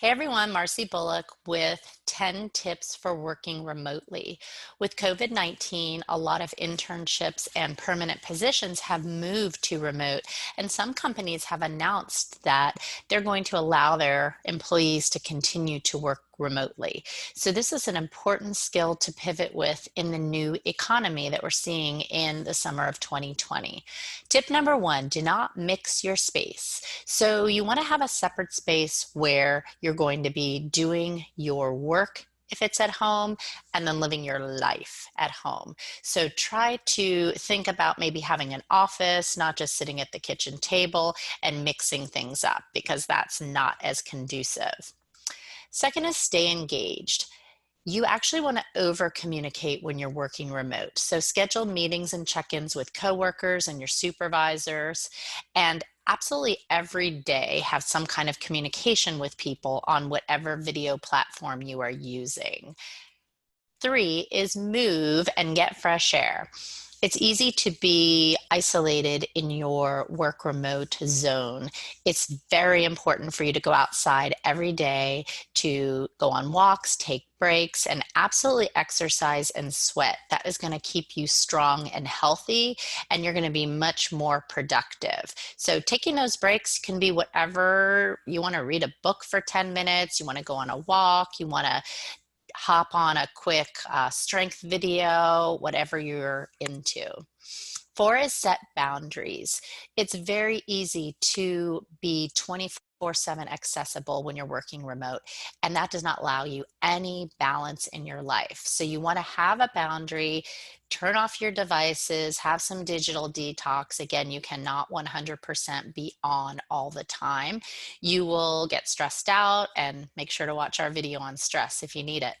Hey everyone, Marcy Bullock with 10 tips for working remotely. With COVID-19, a lot of internships and permanent positions have moved to remote, and some companies have announced that they're going to allow their employees to continue to work remotely. So this is an important skill to pivot with in the new economy that we're seeing in the summer of 2020. Tip number one, do not mix your space. So you want to have a separate space where you're going to be doing your work if it's at home, and then living your life at home. So try to think about maybe having an office, not just sitting at the kitchen table and mixing things up, because that's not as conducive. Second is stay engaged. You actually want to over communicate when you're working remote. So schedule meetings and check-ins with coworkers and your supervisors, and absolutely every day have some kind of communication with people on whatever video platform you are using. Three is move and get fresh air. It's easy to be isolated in your work remote zone. It's very important for you to go outside every day, to go on walks, take breaks, and absolutely exercise and sweat. That is going to keep you strong and healthy, and you're going to be much more productive. So taking those breaks can be whatever you want to. Read a book for 10 minutes, you want to go on a walk, you want to hop on a quick strength video, whatever you're into. Four is set boundaries. It's very easy to be 24/7 accessible when you're working remote, and that does not allow you any balance in your life. So you want to have a boundary, turn off your devices, have some digital detox. Again, you cannot 100% be on all the time. You will get stressed out, and make sure to watch our video on stress if you need it.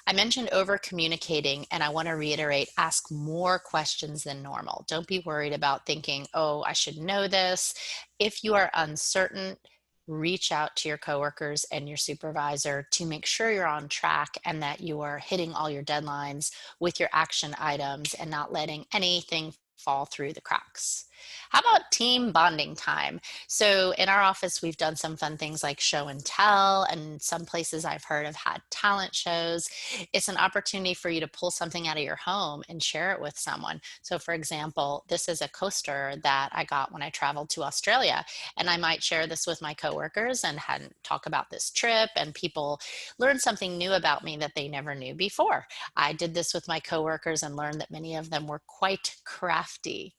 I mentioned over communicating, and I want to reiterate, ask more questions than normal. Don't be worried about thinking, oh, I should know this. If you are uncertain, reach out to your coworkers and your supervisor to make sure you're on track and that you are hitting all your deadlines with your action items and not letting anything fall through the cracks. How about team bonding time? So in our office, we've done some fun things like show and tell, and some places I've heard have had talent shows. It's an opportunity for you to pull something out of your home and share it with someone. So for example, this is a coaster that I got when I traveled to Australia, and I might share this with my coworkers and talk about this trip, and people learn something new about me that they never knew before. I did this with my coworkers and learned that many of them were quite crafty.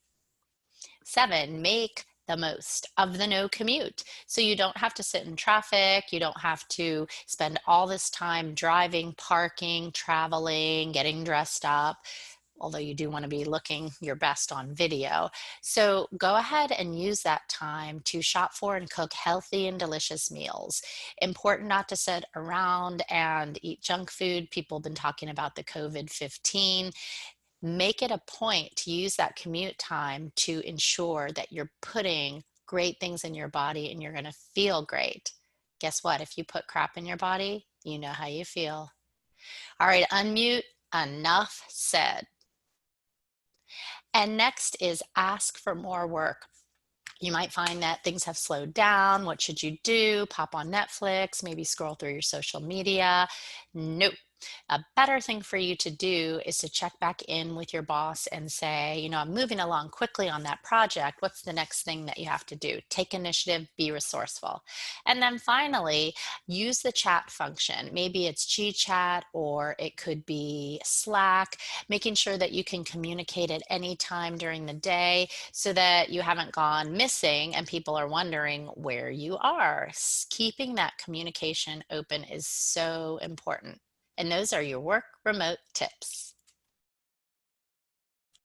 Seven, make the most of the no commute. So you don't have to sit in traffic. You don't have to spend all this time driving, parking, traveling, getting dressed up, although you do want to be looking your best on video. So go ahead and use that time to shop for and cook healthy and delicious meals. Important not to sit around and eat junk food. People have been talking about the COVID-19. Make it a point to use that commute time to ensure that you're putting great things in your body and you're going to feel great. Guess what? If you put crap in your body, you know how you feel. All right, unmute. Enough said. And next is ask for more work. You might find that things have slowed down. What should you do? Pop on Netflix, maybe scroll through your social media. Nope. A better thing for you to do is to check back in with your boss and say, you know, I'm moving along quickly on that project. What's the next thing that you have to do? Take initiative, be resourceful. And then finally, use the chat function. Maybe it's GChat or it could be Slack, making sure that you can communicate at any time during the day so that you haven't gone missing and people are wondering where you are. Keeping that communication open is so important. And those are your work remote tips.